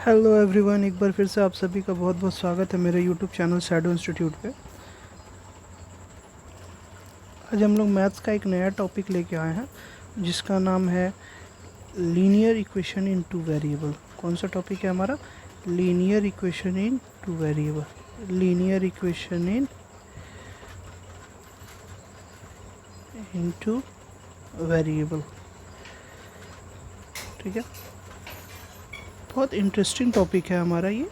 Hello everyone, एक बार फिर से आप सभी का बहुत बहुत स्वागत है मेरे यूट्यूब चैनल शैडो इंस्टीट्यूट पे। आज हम लोग मैथ्स का एक नया टॉपिक लेके आए हैं जिसका नाम है linear equation in two variable. कौन सा टॉपिक है हमारा? Linear equation in two variable. Linear equation in two variable. ठीक है, बहुत इंटरेस्टिंग टॉपिक है हमारा ये।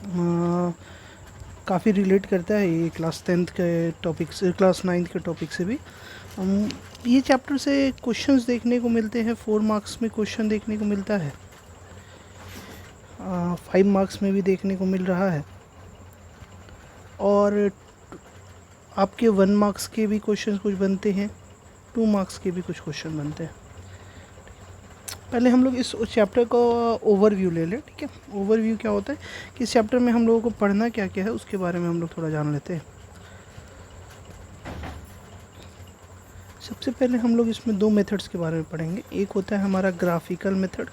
काफ़ी रिलेट करता है ये क्लास 10th के टॉपिक से, क्लास 9th के टॉपिक से भी। ये चैप्टर से क्वेश्चंस देखने को मिलते हैं। 4 मार्क्स में क्वेश्चन देखने को मिलता है, 5 मार्क्स में भी देखने को मिल रहा है, और आपके 1 मार्क्स के भी क्वेश्चन कुछ बनते हैं, 2 मार्क्स के भी कुछ क्वेश्चन बनते हैं। पहले हम लोग इस चैप्टर का ओवरव्यू ले लें। ठीक है, ओवरव्यू क्या होता है कि इस चैप्टर में हम लोगों को पढ़ना क्या क्या है उसके बारे में हम लोग थोड़ा जान लेते हैं। सबसे पहले हम लोग इसमें 2 मेथड्स के बारे में पढ़ेंगे। एक होता है हमारा ग्राफिकल मेथड,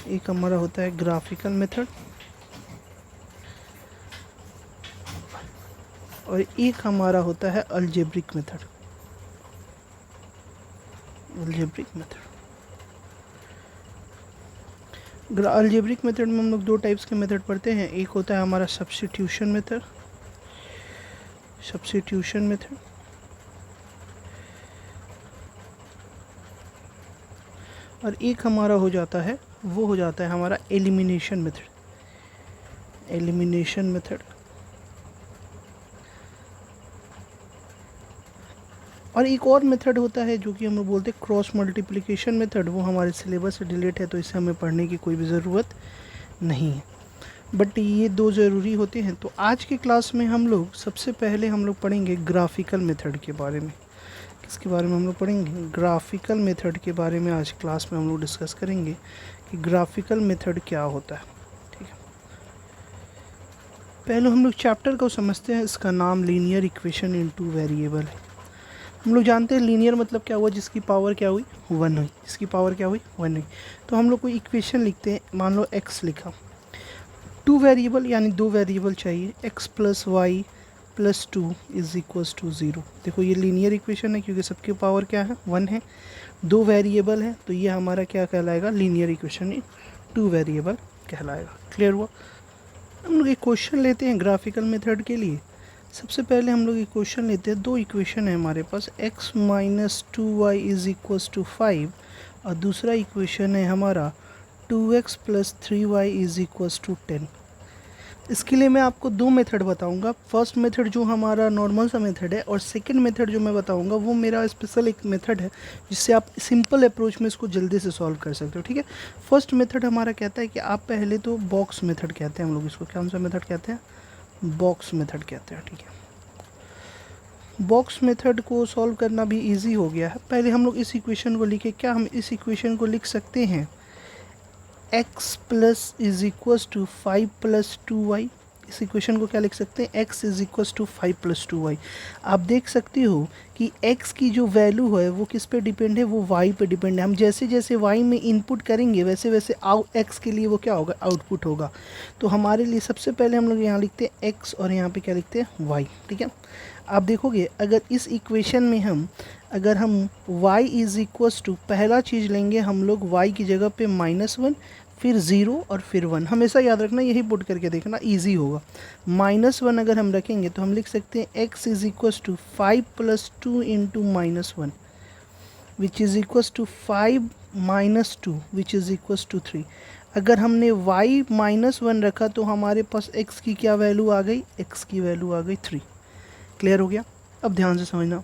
एक हमारा होता है ग्राफिकल मेथड, और एक हमारा होता है algebraic method. Algebraic method, algebraic method में हम लोग 2 टाइप्स के मेथड पढ़ते हैं। एक होता है हमारा सब्स्टिट्यूशन मेथड, सब्स्टिट्यूशन मेथड, और एक हमारा हो जाता है, वो हो जाता है हमारा एलिमिनेशन मेथड। एलिमिनेशन मेथड, और एक और मेथड होता है जो कि हम लोग बोलते हैं क्रॉस मल्टीप्लिकेशन मेथड। वो हमारे सिलेबस से रिलेट है तो इसे हमें पढ़ने की कोई भी ज़रूरत नहीं है, बट ये 2 ज़रूरी होते हैं। तो आज के क्लास में हम लोग सबसे पहले हम लोग पढ़ेंगे ग्राफिकल मेथड के बारे में। किसके बारे में हम लोग पढ़ेंगे? ग्राफिकल मेथड के बारे में आज क्लास में हम लोग डिस्कस करेंगे कि ग्राफिकल मेथड क्या होता है। ठीक है, पहले हम लोग चैप्टर को समझते हैं। इसका नाम लीनियर इक्वेशन इनटू वेरिएबल है। हम लोग जानते हैं लीनियर मतलब क्या हुआ? जिसकी पावर क्या हुई? 1 हुई। जिसकी पावर क्या हुई? 1 हुई। तो हम लोग कोई इक्वेशन लिखते हैं, मान लो x लिखा, 2 वेरिएबल यानी 2 वेरिएबल चाहिए, x plus y plus 2 is equals to 0। देखो ये लीनियर इक्वेशन है क्योंकि सबकी पावर क्या है? 1 है, 2 वेरिएबल है, तो ये हमारा क्या कहलाएगा? लीनियर इक्वेशन इन 2 वेरिएबल कहलाएगा। क्लियर हुआ? हम लोग एक क्वेश्चन लेते हैं ग्राफिकल मेथड के लिए। सबसे पहले हम लोग एक क्वेश्चन लेते हैं। 2 इक्वेशन है हमारे पास, x minus 2y is equals to 5, और दूसरा इक्वेशन है हमारा 2x plus 3y is equals to 10। इसके लिए मैं आपको 2 मेथड बताऊंगा। फर्स्ट मेथड जो हमारा नॉर्मल सा मेथड है, और सेकंड मेथड जो मैं बताऊंगा वो मेरा स्पेशल एक मेथड है जिससे आप सिंपल अप्रोच में इसको जल्दी से सॉल्व कर सकते हो। ठीक है, फर्स्ट मेथड हमारा कहता है कि आप पहले तो बॉक्स मेथड कहते हैं हम लोग इसको। कौन सा मेथड कहते हैं? बॉक्स मेथड कहते हैं। ठीक है, बॉक्स मेथड को सॉल्व करना भी इजी हो गया है। पहले हम लोग इस इक्वेशन को लिखे। क्या हम इस इक्वेशन को लिख सकते हैं? x plus is equals to 5 plus 2y। इस इक्वेशन को क्या लिख सकते हैं? x is equals to 5 plus 2y। आप देख सकते हो कि x की जो वैल्यू है वो किस पे डिपेंड है? वो y पे डिपेंड है। हम जैसे जैसे y में इनपुट करेंगे वैसे वैसे x के लिए वो क्या होगा? आउटपुट होगा। तो हमारे लिए सबसे पहले हम लोग यहाँ लिखते हैं x, और यहाँ पे क्या लिखते हैं? y। ठीक है, आप देखोगे अगर इस इक्वेशन में अगर हम y इज इक्वल्स टू, पहला चीज़ लेंगे हम लोग y की जगह पे -1, फिर 0 और फिर 1। हमेशा याद रखना, यही पुट करके देखना, इजी होगा। -1 अगर हम रखेंगे तो हम लिख सकते हैं x is equals to 5 plus 2 into -1 which is equals to 5 minus 2 which is equals to 3। अगर हमने y -1 रखा तो हमारे पास x की क्या वैल्यू आ गई? x की वैल्यू आ गई 3। क्लियर हो गया? अब ध्यान से समझना।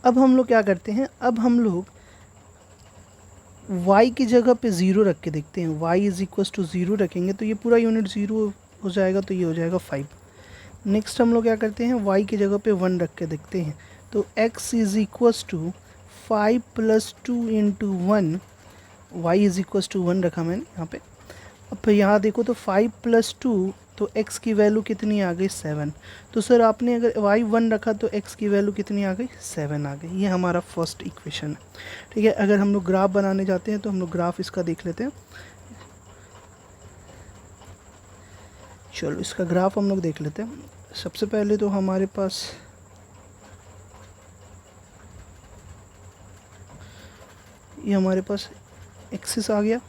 अब हम लोग क्या करते हैं? अब हम लोग y की जगह पे 0 रख के देखते हैं। y इज इक्वल्स टू 0 रखेंगे तो ये पूरा यूनिट 0 हो जाएगा, तो ये हो जाएगा 5। नेक्स्ट हम लोग क्या करते हैं? y की जगह पे 1 रख के देखते हैं, तो x is equals to 5 plus 2 into 1। y is equals to 1 रखा मैंने यहाँ पे। अब यहाँ देखो तो 5 प्लस 2, तो x की वैल्यू कितनी आ गई? 7। तो सर आपने अगर y 1 रखा तो x की वैल्यू कितनी आ गई? 7 आ गई। ये हमारा फर्स्ट इक्वेशन है। ठीक है, अगर हम लोग ग्राफ बनाने जाते हैं तो हम लोग ग्राफ इसका देख लेते हैं। चलो इसका ग्राफ हम लोग देख लेते हैं। सबसे पहले तो हमारे पास ये हमारे पास एक्सिस आ गया,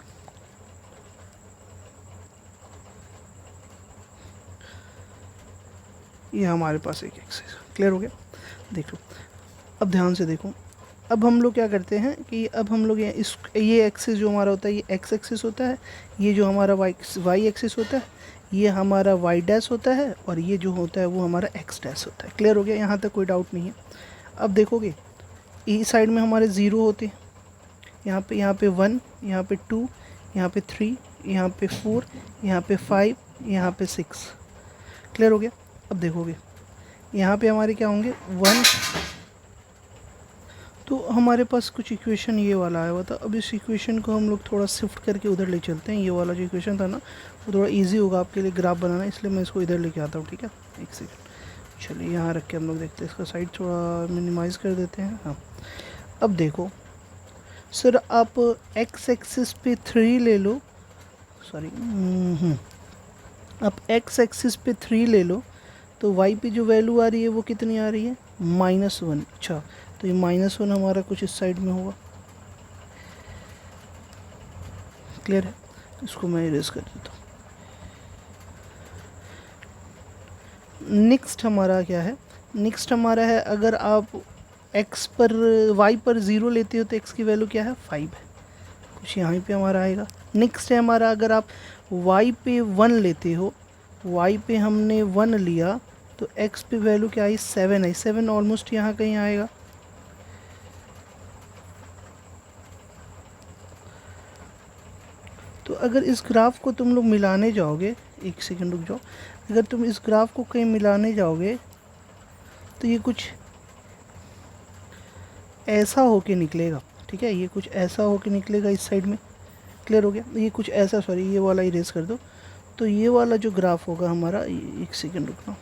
ये हमारे पास एक एक्सिस। क्लियर हो गया? देख लो, अब ध्यान से देखो। अब हम लोग क्या करते हैं कि अब हम लोग ये एक्सिस जो हमारा होता है ये एक्स एक्सिस होता है, ये जो हमारा वाई एक्सिस होता है ये हमारा वाई डैश होता है, और ये जो होता है वो हमारा एक्स डैश होता है। क्लियर हो गया? यहाँ तक कोई डाउट नहीं है। अब देखोगे इस साइड में हमारे ज़ीरो होते हैं, यहाँ पे 1, यहाँ पे 2, यहाँ पे 3, यहाँ पे 4, यहाँ पे 5, यहाँ पे 6। क्लियर हो गया? अब देखोगे यहाँ पे हमारे क्या होंगे 1, तो हमारे पास कुछ इक्वेशन ये वाला आया हुआ था। अब इस इक्वेशन को हम लोग थोड़ा शिफ्ट करके उधर ले चलते हैं। ये वाला जो इक्वेशन था ना वो थोड़ा इजी होगा आपके लिए ग्राफ बनाना, इसलिए मैं इसको इधर लेके आता हूँ। ठीक है, एक सेकंड। चलिए यहाँ रख के हम लोग देखते हैं, इसका साइड थोड़ा मिनिमाइज़ कर देते हैं। हाँ, अब देखो सर, आप एक्स एक्सिस पे 3 ले लो, सॉरी आप एक्स एक्सिस पे 3 ले लो, तो वाई पे जो वैल्यू आ रही है वो कितनी आ रही है -1। अच्छा, तो ये -1 हमारा कुछ इस साइड में होगा। क्लियर है? इसको मैं इरेज कर देता हूँ। नेक्स्ट हमारा क्या है? नेक्स्ट हमारा है, अगर आप x पर y पर 0 लेते हो तो x की वैल्यू क्या है 5 है, कुछ यहाँ पे हमारा आएगा। नेक्स्ट है हमारा, अगर आप y पे 1 लेते हो, y पे हमने 1 लिया तो x पे वैल्यू क्या आई 7 आई, 7 ऑलमोस्ट यहाँ कहीं आएगा। तो अगर इस ग्राफ को तुम लोग मिलाने जाओगे, एक सेकंड रुक जाओ, अगर तुम इस ग्राफ को कहीं मिलाने जाओगे तो ये कुछ ऐसा होके निकलेगा। ठीक है, ये कुछ ऐसा होके निकलेगा इस साइड में। क्लियर हो गया? ये कुछ ऐसा, सॉरी ये वाला इरेज कर दो। तो ये वाला जो ग्राफ होगा हमारा, एक सेकंड रुकना,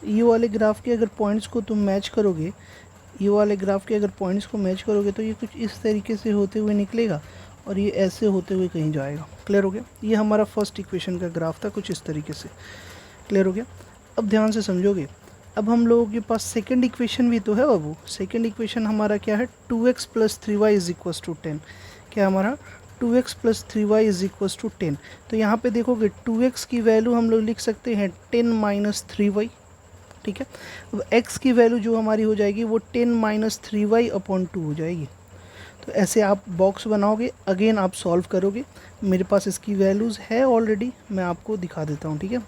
ये वाले ग्राफ के अगर पॉइंट्स को तुम मैच करोगे, ये वाले ग्राफ के अगर पॉइंट्स को मैच करोगे तो ये कुछ इस तरीके से होते हुए निकलेगा और ये ऐसे होते हुए कहीं जाएगा। क्लियर हो गया? ये हमारा फर्स्ट इक्वेशन का ग्राफ था कुछ इस तरीके से। क्लियर हो गया? अब ध्यान से समझोगे, अब हम लोगों के पास सेकंड इक्वेशन भी तो है बाबू। सेकंड इक्वेशन हमारा क्या है 2x + 3y = 10। क्या हमारा 2x + 3y = 10। तो यहाँ पे देखोगे 2x की वैल्यू हम लोग लिख सकते हैं 10 - 3y। ठीक है, अब x की वैल्यू जो हमारी हो जाएगी वो 10 - 3y/2 हो जाएगी। तो ऐसे आप बॉक्स बनाओगे, अगेन आप सॉल्व करोगे। मेरे पास इसकी वैल्यूज़ है ऑलरेडी, मैं आपको दिखा देता हूँ। ठीक है,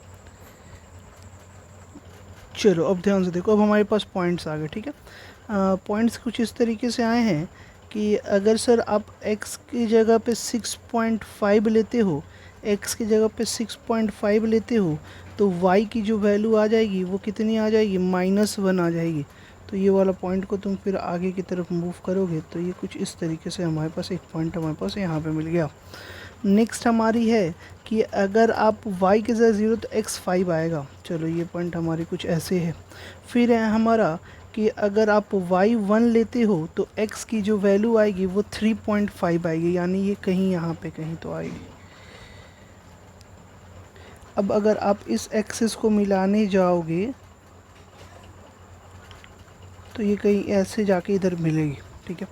चलो अब ध्यान से देखो, अब हमारे पास पॉइंट्स आ गए। ठीक है, पॉइंट्स कुछ इस तरीके से आए हैं कि अगर सर आप x की जगह पे 6.5 लेते हो, x की जगह पे 6.5 लेते हो, तो y की जो वैल्यू आ जाएगी वो कितनी आ जाएगी -1 आ जाएगी। तो ये वाला पॉइंट को तुम फिर आगे की तरफ मूव करोगे तो ये कुछ इस तरीके से हमारे पास एक पॉइंट हमारे पास यहाँ पे मिल गया। नेक्स्ट हमारी है कि अगर आप y के जगह 0 तो x 5 आएगा। चलो ये पॉइंट हमारी कुछ ऐसे है। फिर है हमारा कि अगर आप y 1 लेते हो तो x की जो वैल्यू आएगी वो 3.5 आएगी, यानी ये कहीं यहाँ पे कहीं तो आएगी। अब अगर आप इस एक्सिस को मिलाने जाओगे तो ये कहीं ऐसे जाके इधर मिलेगी। ठीक है,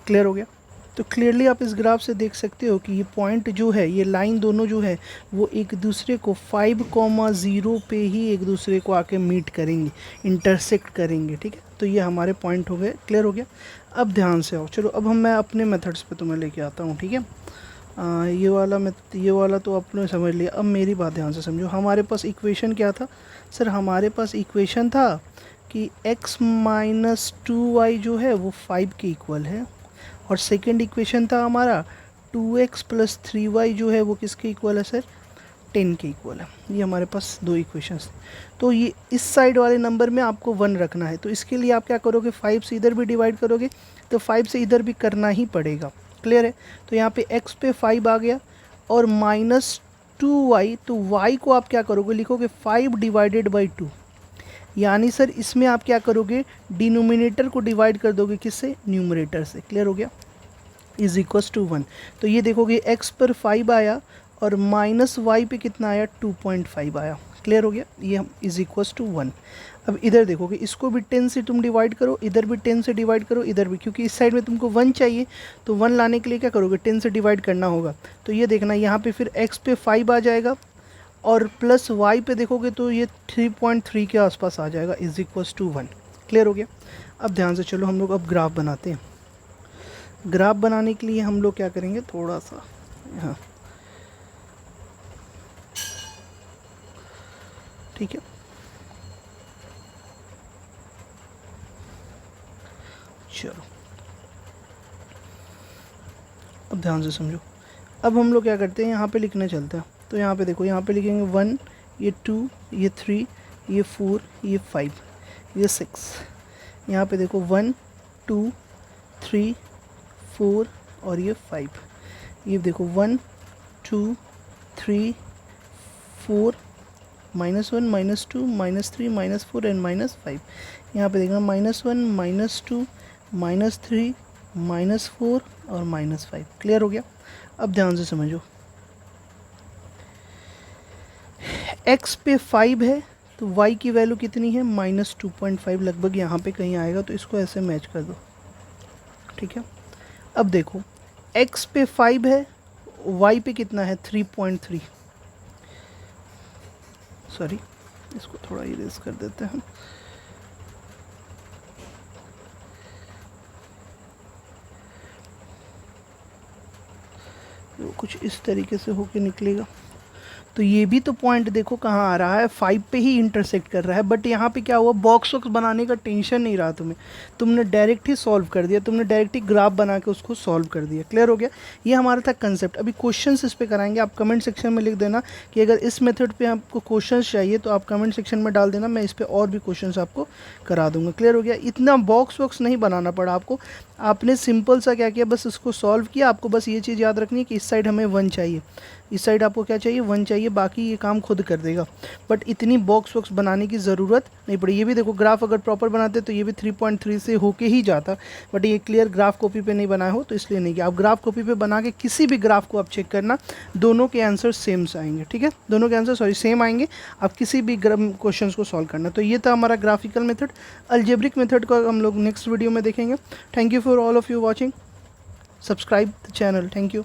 क्लियर हो गया? तो क्लियरली आप इस ग्राफ से देख सकते हो कि ये पॉइंट जो है, ये लाइन दोनों जो है वो एक दूसरे को 5,0 पे ही एक दूसरे को आके मीट करेंगे, इंटरसेक्ट करेंगे। ठीक है, तो ये हमारे पॉइंट हो गए। क्लियर हो गया? अब ध्यान से आओ, चलो अब मैं अपने मेथड्स पे तुम्हें लेके आता हूँ। ठीक है, ये वाला तो आपने समझ लिया। अब मेरी बात ध्यान से समझो। हमारे पास इक्वेशन क्या था सर? हमारे पास इक्वेशन था कि x - 2y जो है वो 5 के इक्वल है, और सेकंड इक्वेशन था हमारा 2x + 3y जो है वो किसके इक्वल है सर? 10 के इक्वल है। ये हमारे पास दो इक्वेशंस थे। तो ये इस साइड वाले नंबर में आपको 1 रखना है, तो इसके लिए आप क्या करोगे 5 से इधर भी डिवाइड करोगे तो 5 से इधर भी करना ही पड़ेगा। क्लियर है? तो यहाँ पे x पे 5 आ गया और -2y, तो y को आप क्या करोगे, लिखोगे 5/2, यानी सर इसमें आप क्या करोगे डिनोमिनेटर को डिवाइड कर दोगे किससे? न्यूमरेटर से। क्लियर हो गया? Is equals to 1। तो ये देखोगे x पर 5 आया और माइनस वाई पे कितना आया 2.5 आया। क्लियर हो गया, ये हम इज इक्वस टू 1। अब इधर देखोगे, इसको भी 10 से तुम डिवाइड करो, इधर भी 10 से डिवाइड करो, इधर भी, क्योंकि इस साइड में तुमको 1 चाहिए तो 1 लाने के लिए क्या करोगे 10 से डिवाइड करना होगा। तो ये देखना यहाँ पे फिर x पे 5 आ जाएगा और प्लस y पे देखोगे तो ये 3.3 के आसपास आ जाएगा इज इक्वस टू 1। क्लियर हो गया। अब ध्यान से चलो हम लोग अब ग्राफ बनाते हैं। ग्राफ बनाने के लिए हम लोग क्या करेंगे, थोड़ा सा यहाँ, ठीक है, चलो अब ध्यान से समझो। अब हम लोग क्या करते हैं, यहाँ पे लिखने चलते हैं। तो यहाँ पे देखो, यहाँ पे लिखेंगे 1, ये 2, ये 3, ये 4, ये 5, ये 6। यहाँ पे देखो 1, 2, 3, 4 और ये 5। ये देखो 1, 2, 3, 4, -1, -2, -3, -4 एंड -5। यहाँ पे देखना -1, -2, -3, -4 और -5। क्लियर हो गया। अब ध्यान से समझो, x पे 5 है तो y की वैल्यू कितनी है -2.5 लगभग यहाँ पे कहीं आएगा, तो इसको ऐसे मैच कर दो, ठीक है। अब देखो x पे 5 है, y पे कितना है 3.3, सॉरी इसको थोड़ा इरेज कर देते हैं। वो कुछ इस तरीके से होके निकलेगा। तो ये भी तो पॉइंट देखो कहाँ आ रहा है, 5 पे ही इंटरसेक्ट कर रहा है। बट यहाँ पे क्या हुआ, बॉक्स वॉक्स बनाने का टेंशन नहीं रहा तुम्हें, तुमने डायरेक्ट ही सॉल्व कर दिया, तुमने डायरेक्ट ही ग्राफ बना के उसको सॉल्व कर दिया। क्लियर हो गया। ये हमारा था कंसेप्ट। अभी क्वेश्चंस इस पे कराएंगे, आप कमेंट सेक्शन में लिख देना कि अगर इस मेथड पे आपको क्वेश्चंस चाहिए तो आप कमेंट सेक्शन में डाल देना, मैं इस पर और भी क्वेश्चंस आपको करा दूंगा। क्लियर हो गया। इतना बॉक्स वॉक्स नहीं बनाना पड़ा आपको, आपने सिंपल सा क्या किया, बस इसको सॉल्व किया। आपको बस ये चीज़ याद रखनी है कि इस साइड हमें 1 चाहिए, इस साइड आपको क्या चाहिए 1 चाहिए, बाकी ये काम खुद कर देगा। बट इतनी बॉक्स वॉक्स बनाने की ज़रूरत नहीं पड़ी। ये भी देखो ग्राफ अगर प्रॉपर बनाते तो ये भी 3.3 से होके ही जाता, बट ये क्लियर ग्राफ कॉपी पे नहीं बनाए हो तो इसलिए नहीं किया। आप ग्राफ कॉपी पे बना के किसी भी ग्राफ को आप चेक करना, दोनों के आंसर सेम आएंगे, ठीक है, दोनों के आंसर सेम आएंगे। आप किसी भी क्वेश्चन को सॉल्व करना। तो ये था हमारा ग्राफिकल मेथड। अलजेब्रिक मेथड को हम लोग नेक्स्ट वीडियो में देखेंगे। Thank you for all of you watching, subscribe the channel, thank you.